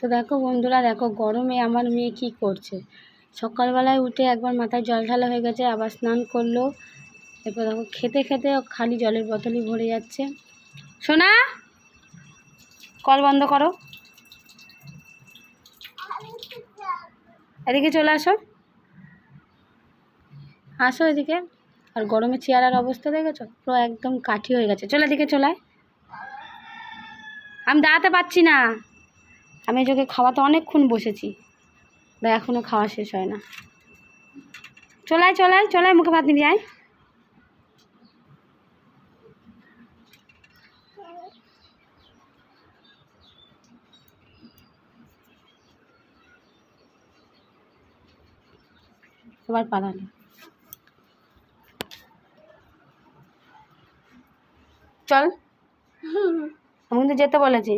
তো দেখো বন্ধুরা, দেখো গরমে আমার মেয়ে কি করছে। সকালবেলায় উঠে একবার মাথায় জল ঢালা হয়ে গেছে, আবার স্নান করলো। এরপর দেখো খেতে খেতে খালি জলের বোতলই ভরে যাচ্ছে। সোনা, কল বন্ধ করো, এদিকে চলে আসো, আসো এদিকে। আর গরমে চেয়ারের অবস্থা দেখেছো, পুরো একদম কাঠি হয়ে গেছে। চলো এদিকে চলায়, আমি দাঁড়াতে পারছি না। আমি তোকে খাওয়াতে অনেকক্ষণ বসেছি, এখনও খাওয়া শেষ হয় না। চলায় চলায় চলায়, মুখে ভাত নিবি, আয়। এবার পালালো, চল। আমি কিন্তু যেতে বলেছি।